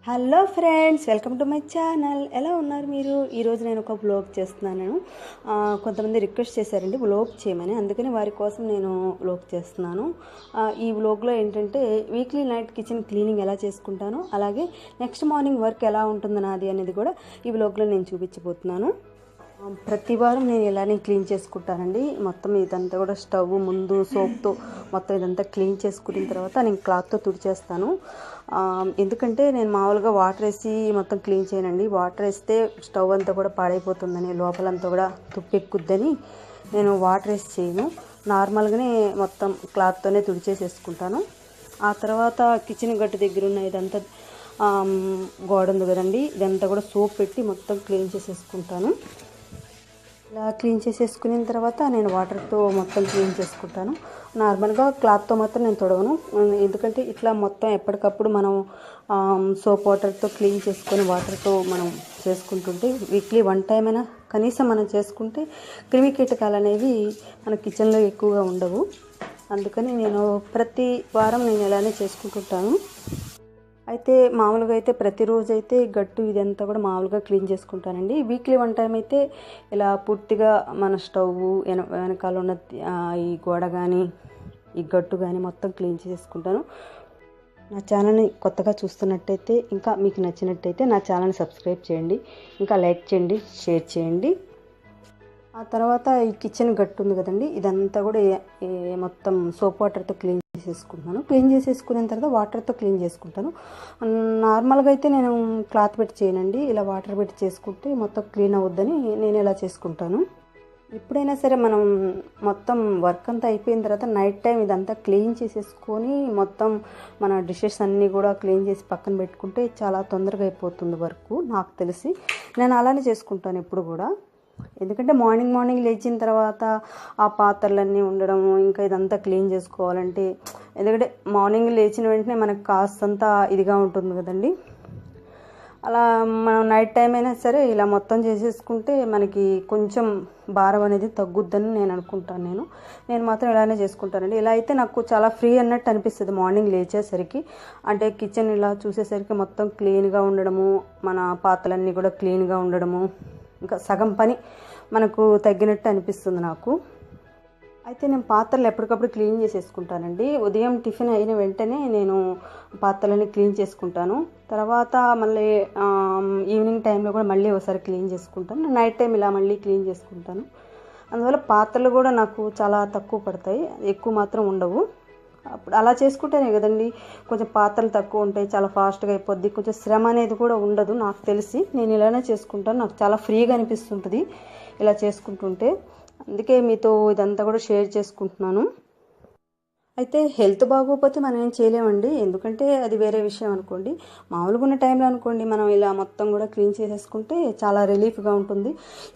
Hello friends, welcome to my channel. ఎలా ఉన్నారు మీరు? ఈరోజు నేను ఒక వ్లాగ్ చేస్తున్నాను. కొంతమంది రిక్వెస్ట్ చేశారండి వ్లాగ్ చేయమని, అందుకని వారి కోసం నేను వ్లాగ్ చేస్తున్నాను. ఈ వ్లాగ్లో ఏంటంటే వీక్లీ నైట్ కిచెన్ క్లీనింగ్ ఎలా చేసుకుంటాను, అలాగే నెక్స్ట్ మార్నింగ్ వర్క్ ఎలా ఉంటుంది నాది అనేది కూడా ఈ వ్లాగ్లో నేను చూపించబోతున్నాను. ప్రతి వారం నేను ఇలానే క్లీన్ చేసుకుంటానండి. మొత్తం ఇదంతా కూడా స్టవ్ ముందు సోప్తో మొత్తం ఇదంతా క్లీన్ చేసుకున్న తర్వాత నేను క్లాత్తో తుడిచేస్తాను. ఎందుకంటే నేను మామూలుగా వాటర్ వేసి మొత్తం క్లీన్ చేయనండి. వాటర్ వేస్తే స్టవ్ అంతా కూడా పాడైపోతుందని, లోపలంతా కూడా తుప్పెక్కుద్దని నేను వాటర్ వేసి చేయను. నార్మల్గానే మొత్తం క్లాత్తోనే తుడిచేసేసుకుంటాను. ఆ తర్వాత కిచెన్ గట్టు దగ్గర ఉన్న ఇదంతా గోడ ఉంది కదండి, ఇదంతా కూడా సోప్ పెట్టి మొత్తం క్లీన్ చేసేసుకుంటాను. ఇలా క్లీన్ చేసేసుకున్న తర్వాత నేను వాటర్తో మొత్తం క్లీన్ చేసుకుంటాను. నార్మల్గా క్లాత్తో మాత్రం నేను తొడవను, ఎందుకంటే ఇట్లా మొత్తం ఎప్పటికప్పుడు మనం సోప్ వాటర్తో క్లీన్ చేసుకొని వాటర్తో మనం చేసుకుంటుంటే వీక్లీ 1 టైం అయినా కనీసం మనం చేసుకుంటే క్రిమి కీటకాలు అనేవి మన కిచెన్లో ఎక్కువగా ఉండవు. అందుకని నేను ప్రతి వారం నేను ఇలానే చేసుకుంటుంటాను. అయితే మామూలుగా అయితే ప్రతిరోజు అయితే గట్టు ఇదంతా కూడా మామూలుగా క్లీన్ చేసుకుంటానండి. వీక్లీ 1 టైం అయితే ఇలా పూర్తిగా మన స్టవ్ వెనకాల ఉన్న ఈ గోడ కానీ ఈ గట్టు కానీ మొత్తం క్లీన్ చేసుకుంటాను. నా ఛానల్ని కొత్తగా చూస్తున్నట్టయితే, ఇంకా మీకు నచ్చినట్టయితే నా ఛానల్ని సబ్స్క్రైబ్ చేయండి, ఇంకా లైక్ చేయండి, షేర్ చేయండి. ఆ తర్వాత ఈ కిచెన్ గట్టు ఉంది కదండి, ఇదంతా కూడా మొత్తం సోప్ వాటర్తో క్లీన్ చేసేసుకుంటాను. క్లీన్ చేసేసుకున్న తర్వాత వాటర్తో క్లీన్ చేసుకుంటాను. నార్మల్గా అయితే నేను క్లాత్ పెట్టి చేయనండి, ఇలా వాటర్ పెట్టి చేసుకుంటే మొత్తం క్లీన్ అవ్వద్దని నేను ఇలా చేసుకుంటాను. ఎప్పుడైనా సరే మనం మొత్తం వర్క్ అంతా అయిపోయిన తర్వాత నైట్ టైం ఇదంతా క్లీన్ చేసేసుకొని మొత్తం మన డిషెస్ అన్నీ కూడా క్లీన్ చేసి పక్కన పెట్టుకుంటే చాలా తొందరగా అయిపోతుంది వర్క్. నాకు తెలిసి నేను అలానే చేసుకుంటాను ఎప్పుడు కూడా. ఎందుకంటే మార్నింగ్ లేచిన తర్వాత ఆ పాత్రలన్నీ ఉండడము, ఇంకా ఇదంతా క్లీన్ చేసుకోవాలంటే, ఎందుకంటే మార్నింగ్ లేచిన వెంటనే మనకు కాస్తంత ఇదిగా ఉంటుంది కదండి. అలా మనం నైట్ టైం అయినా సరే ఇలా మొత్తం చేసేసుకుంటే మనకి కొంచెం భారం అనేది తగ్గుద్దని నేను అనుకుంటాను. నేను మాత్రం ఇలానే చేసుకుంటానండి. ఇలా అయితే నాకు చాలా ఫ్రీ అన్నట్టు అనిపిస్తుంది మార్నింగ్ లేచేసరికి. అంటే కిచెన్ ఇలా చూసేసరికి మొత్తం క్లీన్గా ఉండడము, మన పాత్రలన్నీ కూడా క్లీన్గా ఉండడము, ఇంకా సగం పని మనకు తగ్గినట్టు అనిపిస్తుంది నాకు. అయితే నేను పాత్రలు ఎప్పటికప్పుడు క్లీన్ చేసేసుకుంటానండి. ఉదయం టిఫిన్ అయిన వెంటనే నేను పాత్రలని క్లీన్ చేసుకుంటాను. తర్వాత మళ్ళీ ఈవినింగ్ టైంలో కూడా మళ్ళీ ఒకసారి క్లీన్ చేసుకుంటాను. నైట్ టైం ఇలా మళ్ళీ క్లీన్ చేసుకుంటాను. అందువల్ల పాత్రలు కూడా నాకు చాలా తక్కువ పడతాయి, ఎక్కువ మాత్రం ఉండవు. అప్పుడు అలా చేసుకుంటేనే కదండి కొంచెం పాత్రలు తక్కువ ఉంటాయి, చాలా ఫాస్ట్గా అయిపోద్ది, కొంచెం శ్రమ అనేది కూడా ఉండదు. నాకు తెలిసి నేను ఇలానే చేసుకుంటాను, నాకు చాలా ఫ్రీగా అనిపిస్తుంటుంది ఇలా చేసుకుంటుంటే. అందుకే మీతో ఇదంతా కూడా షేర్ చేసుకుంటున్నాను. అయితే హెల్త్ బాగోకపోతే మనం ఏం చేయలేమండి, ఎందుకంటే అది వేరే విషయం అనుకోండి. మామూలుగా ఉన్న టైంలో అనుకోండి మనం ఇలా మొత్తం కూడా క్లీన్ చేసేసుకుంటే చాలా రిలీఫ్గా ఉంటుంది.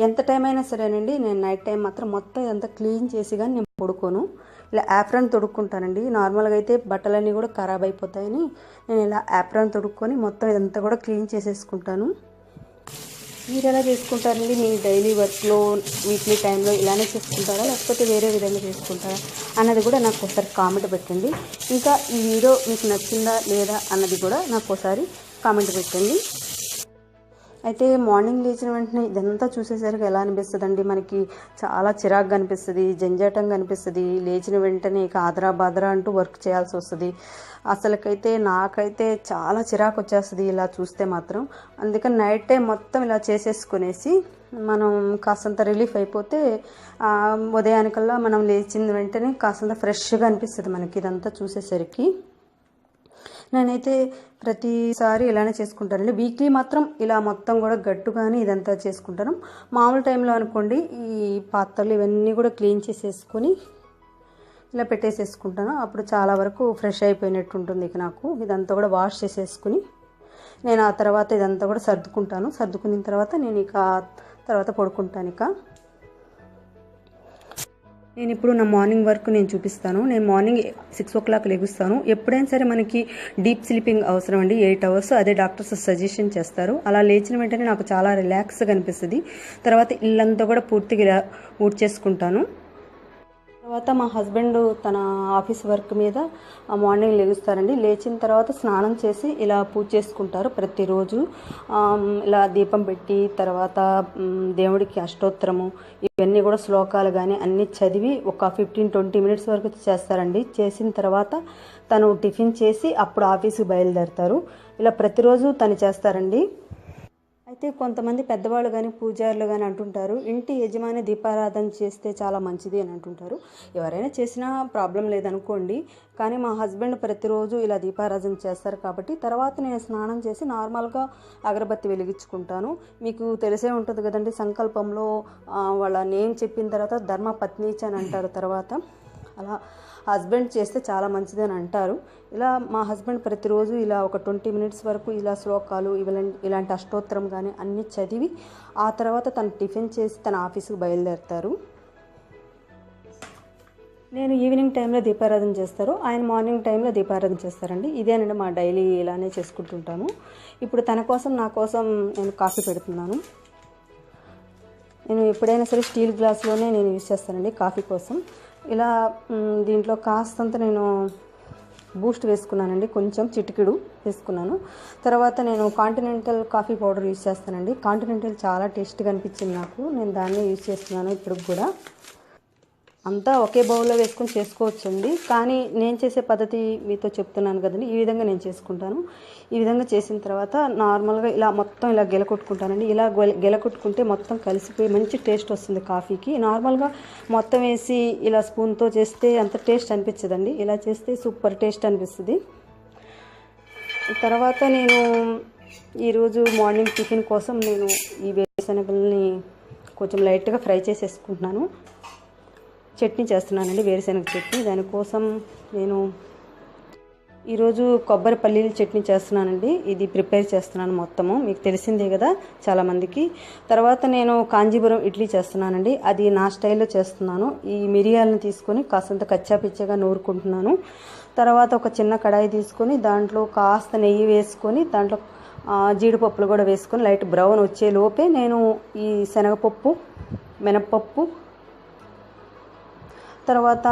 ఎంత టైం అయినా సరేనండి, నేను నైట్ టైం మాత్రం మొత్తం ఇదంతా క్లీన్ చేసి కానీ నేను పడుకోను. ఇలా యాప్రాన్ తొడుక్కుంటానండి. నార్మల్గా అయితే బట్టలన్నీ కూడా ఖరాబ్ అయిపోతాయని నేను ఇలా యాప్రాన్ తొడుక్కొని మొత్తం ఇదంతా కూడా క్లీన్ చేసేసుకుంటాను. మీరు ఎలా చేసుకుంటారండి? మీ డైలీ వర్క్లో వీక్లీ టైంలో ఇలానే చేసుకుంటారా, లేకపోతే వేరే విధంగా చేసుకుంటారా అన్నది కూడా నాకు ఒకసారి కామెంట్ పెట్టండి. ఇంకా ఈ వీడియో మీకు నచ్చిందా లేదా అన్నది కూడా నాకు ఒకసారి కామెంట్ పెట్టండి. అయితే మార్నింగ్ లేచిన వెంటనే ఇదంతా చూసేసరికి ఎలా అనిపిస్తుందండి, మనకి చాలా చిరాకుగా అనిపిస్తుంది, జంజాటంగా అనిపిస్తుంది. లేచిన వెంటనే ఇక ఆదరా బాదరా అంటూ వర్క్ చేయాల్సి వస్తుంది. అసలుకైతే నాకైతే చాలా చిరాకు వచ్చేస్తుంది ఇలా చూస్తే మాత్రం. అందుకని నైట్ టైం మొత్తం ఇలా చేసేసుకునేసి మనం కాస్తంత రిలీఫ్ అయిపోతే ఉదయానికల్లా మనం లేచిన వెంటనే కాస్తంత ఫ్రెష్గా అనిపిస్తుంది మనకి ఇదంతా చూసేసరికి. నేనైతే ప్రతిసారి ఇలానే చేసుకుంటానండి. వీక్లీ మాత్రం ఇలా మొత్తం కూడా గట్టు కానీ ఇదంతా చేసుకుంటాను. మామూలు టైంలో అనుకోండి ఈ పాత్రలు ఇవన్నీ కూడా క్లీన్ చేసేసుకొని ఇలా పెట్టేసేసుకుంటాను. అప్పుడు చాలా వరకు ఫ్రెష్ అయిపోయినట్టు ఉంటుంది. ఇక నాకు ఇదంతా కూడా వాష్ చేసేసుకుని నేను ఆ తర్వాత ఇదంతా కూడా సర్దుకుంటాను. సర్దుకున్న తర్వాత నేను ఇక తర్వాత పడుకుంటాను. ఇక నేను ఇప్పుడు నా మార్నింగ్ వర్క్ నేను చూపిస్తాను. నేను మార్నింగ్ 6 o'clock లెగుస్తాను. ఎప్పుడైనా సరే మనకి డీప్ స్లీపింగ్ అవసరం అండి, 8 hours. అదే డాక్టర్స్ సజెషన్ చేస్తారు. అలా లేచిన వెంటనే నాకు చాలా రిలాక్స్గా అనిపిస్తుంది. తర్వాత ఇల్లంతా కూడా పూర్తిగా ఊడ్చేసుకుంటాను. తర్వాత మా హస్బెండ్ తన ఆఫీస్ వర్క్ మీద మార్నింగ్ లేగుస్తారండి. లేచిన తర్వాత స్నానం చేసి ఇలా పూజ చేసుకుంటారు ప్రతిరోజు. ఇలా దీపం పెట్టి తర్వాత దేవుడికి అష్టోత్తరము ఇవన్నీ కూడా శ్లోకాలు కానీ అన్నీ చదివి ఒక 15-20 మినిట్స్ వరకు చేస్తారండి. చేసిన తర్వాత తను టిఫిన్ చేసి అప్పుడు ఆఫీస్కి బయలుదేరుతారు. ఇలా ప్రతిరోజు తను చేస్తారండి. అయితే కొంతమంది పెద్దవాళ్ళు కానీ పూజారులు కానీ అంటుంటారు, ఇంటి యజమాని దీపారాధన చేస్తే చాలా మంచిది అని అంటుంటారు. ఎవరైనా చేసినా ప్రాబ్లం లేదనుకోండి. కానీ మా హస్బెండ్ ప్రతిరోజు ఇలా దీపారాధన చేస్తారు కాబట్టి తర్వాత నేను స్నానం చేసి నార్మల్గా అగరబత్తి వెలిగించుకుంటాను. మీకు తెలిసే ఉంటుంది కదండి, సంకల్పంలో వాళ్ళ నేమ్ చెప్పిన తర్వాత ధర్మ పత్నీచ అని అంటారు. తర్వాత అలా హస్బెండ్ చేస్తే చాలా మంచిది అని అంటారు. ఇలా మా హస్బెండ్ ప్రతిరోజు ఇలా ఒక 20 మినిట్స్ వరకు ఇలా శ్లోకాలు ఇలాంటి అష్టోత్తరం కానీ అన్నీ చదివి ఆ తర్వాత తను టిఫిన్ చేసి తన ఆఫీస్కి బయలుదేరుతారు. నేను ఈవినింగ్ టైంలో దీపారాధన చేస్తారు, ఆయన మార్నింగ్ టైంలో దీపారాధన చేస్తారండి. ఇదేనండి మా డైలీ ఇలానే చేసుకుంటుంటాము. ఇప్పుడు తన కోసం నా కోసం నేను కాఫీ పెడుతున్నాను. నేను ఎప్పుడైనా సరే స్టీల్ గ్లాస్లోనే నేను యూజ్ చేస్తానండి కాఫీ కోసం. ఇలా దీంట్లో కాస్తంత నేను బూస్ట్ వేసుకున్నానండి, కొంచెం చిటికెడు వేసుకున్నాను. తర్వాత నేను కాంటినెంటల్ కాఫీ పౌడర్ యూజ్ చేస్తానండి. కాంటినెంటల్ చాలా టేస్ట్గా అనిపించింది నాకు, నేను దాన్నే యూజ్ చేస్తున్నాను ఇప్పుడు కూడా. అంతా ఒకే బౌల్లో వేసుకొని చేసుకోవచ్చండి, కానీ నేను చేసే పద్ధతి మీతో చెప్తున్నాను కదండి, ఈ విధంగా నేను చేసుకుంటాను. ఈ విధంగా చేసిన తర్వాత నార్మల్గా ఇలా మొత్తం ఇలా గెలకొట్టుకుంటానండి. ఇలా గెలకొట్టుకుంటే మొత్తం కలిసిపోయి మంచి టేస్ట్ వస్తుంది కాఫీకి. నార్మల్గా మొత్తం వేసి ఇలా స్పూన్తో చేస్తే అంత టేస్ట్ అనిపించదండి, ఇలా చేస్తే సూపర్ టేస్ట్ అనిపిస్తుంది. తర్వాత నేను ఈరోజు మార్నింగ్ టిఫిన్ కోసం నేను ఈ వేరుశనగల్ని కొంచెం లైట్గా ఫ్రై చేసేసుకుంటున్నాను. చట్నీ చేస్తున్నానండి, వేరుశనగ చట్నీ. దానికోసం నేను ఈరోజు కొబ్బరి పల్లీల చట్నీ చేస్తున్నానండి. ఇది ప్రిపేర్ చేస్తున్నాను మొత్తము, మీకు తెలిసిందే కదా చాలామందికి. తర్వాత నేను కాంచీపురం ఇడ్లీ చేస్తున్నానండి, అది నా స్టైల్లో చేస్తున్నాను. ఈ మిరియాలను తీసుకొని కాస్తంత కచ్చాపిచ్చగా నూరుకుంటున్నాను. తర్వాత ఒక చిన్న కడాయి తీసుకొని దాంట్లో కాస్త నెయ్యి వేసుకొని దాంట్లో జీడిపప్పులు కూడా వేసుకొని లైట్ బ్రౌన్ వచ్చే లోపే నేను ఈ శనగపప్పు, మినప్పప్పు, తర్వాత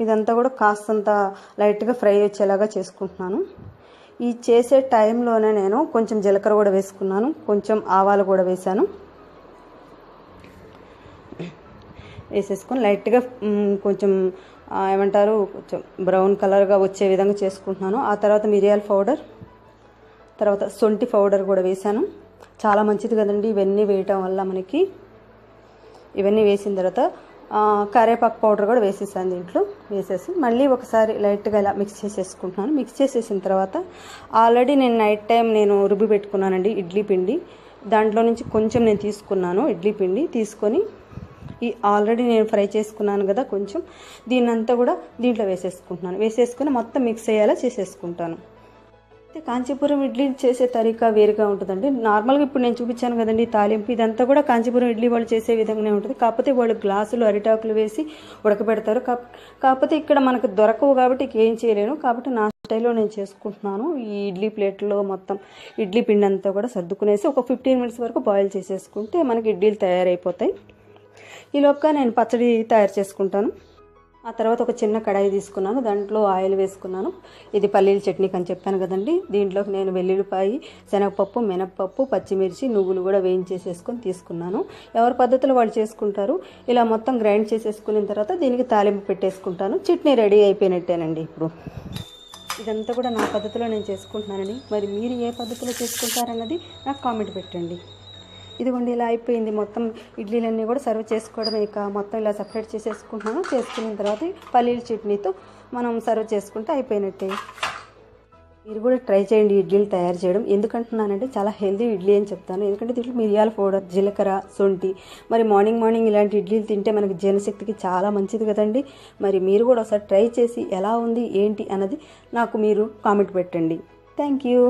ఇదంతా కూడా కాస్తంత లైట్గా ఫ్రై వచ్చేలాగా చేసుకుంటున్నాను. ఈ చేసే టైంలోనే నేను కొంచెం జీలకర్ర కూడా వేసుకున్నాను, కొంచెం ఆవాలు కూడా వేసాను. వేసేసుకొని లైట్గా కొంచెం ఏమంటారు కొంచెం బ్రౌన్ కలర్గా వచ్చే విధంగా చేసుకుంటున్నాను. ఆ తర్వాత మిరియాల పౌడర్, తర్వాత సొంటి పౌడర్ కూడా వేసాను. చాలా మంచిది కదండి ఇవన్నీ వేయటం వల్ల మనకి. ఇవన్నీ వేసిన తర్వాత కరివేపాకు పౌడర్ కూడా వేసేసాను దీంట్లో. వేసేసి మళ్ళీ ఒకసారి లైట్గా ఇలా మిక్స్ చేసేసుకుంటున్నాను. మిక్స్ చేసేసిన తర్వాత ఆల్రెడీ నేను నైట్ టైం నేను రుబ్బి పెట్టుకున్నానండి ఇడ్లీ పిండి. దాంట్లో నుంచి కొంచెం నేను తీసుకున్నాను ఇడ్లీ పిండి తీసుకొని ఈ ఆల్రెడీ నేను ఫ్రై చేసుకున్నాను కదా కొంచెం, దీన్నంతా కూడా దీంట్లో వేసేసుకుంటున్నాను. వేసేసుకుని మొత్తం మిక్స్ అయ్యేలా చేసేసుకుంటాను. అయితే కాంచీపురం ఇడ్లీ చేసే తరీకా వేరుగా ఉంటుందండి. నార్మల్గా ఇప్పుడు నేను చూపించాను కదండి తాలింపు, ఇదంతా కూడా కాంచీపురం ఇడ్లీ వాళ్ళు చేసే విధంగానే ఉంటుంది. కాకపోతే వాళ్ళు గ్లాసులు అరిటాకులు వేసి ఉడకబెడతారు. కాకపోతే ఇక్కడ మనకు దొరకవు కాబట్టి ఏం చేయలేను. కాబట్టి నా స్టైల్లో నేను చేసుకుంటున్నాను. ఈ ఇడ్లీ ప్లేట్లో మొత్తం ఇడ్లీ పిండి అంతా కూడా సర్దుకునేసి ఒక 15 మినిట్స్ వరకు బాయిల్ చేసేసుకుంటే మనకి ఇడ్లీలు తయారైపోతాయి. ఈలోపుగా నేను పచ్చడి తయారు చేసుకుంటాను. ఆ తర్వాత ఒక చిన్న కడాయి తీసుకున్నాను, దాంట్లో ఆయిల్ వేసుకున్నాను. ఇది పల్లీల చట్నీకి అని చెప్పాను కదండి. దీంట్లోకి నేను వెల్లుల్లిపాయి, శనగపప్పు, మినప్పప్పు, పచ్చిమిర్చి, నువ్వులు కూడా వేయించేసేసుకొని తీసుకున్నాను. ఎవరి పద్ధతిలో వాళ్ళు చేసుకుంటారు. ఇలా మొత్తం గ్రైండ్ చేసేసుకున్న తర్వాత దీనికి తాలింపు పెట్టేసుకుంటాను. చట్నీ రెడీ అయిపోయినట్టేనండి. ఇప్పుడు ఇదంతా కూడా నా పద్ధతిలో నేను చేసుకుంటున్నానండి. మరి మీరు ఏ పద్ధతిలో చేసుకుంటారన్నది నాకు కామెంట్ పెట్టండి. ఇదిగోండి ఇలా అయిపోయింది. మొత్తం ఇడ్లీలన్నీ కూడా సర్వ్ చేసుకోవడం. ఇక మొత్తం ఇలా సపరేట్ చేసేసుకుంటున్నాను. చేసుకున్న తర్వాత పల్లీల చట్నీతో మనం సర్వ్ చేసుకుంటే అయిపోయినట్టే. మీరు కూడా ట్రై చేయండి ఇడ్లీలు తయారు చేయడం. ఎందుకంటున్నానంటే చాలా హెల్దీ ఇడ్లీ అని చెప్తాను. ఎందుకంటే దీంట్లో మిరియాల పౌడర్, జీలకర్ర, శొంఠి, మరి మార్నింగ్ ఇలాంటి ఇడ్లీలు తింటే మనకి జీర్ణశక్తికి చాలా మంచిది కదండి. మరి మీరు కూడా ఒకసారి ట్రై చేసి ఎలా ఉంది ఏంటి అన్నది నాకు మీరు కామెంట్ పెట్టండి. Thank you.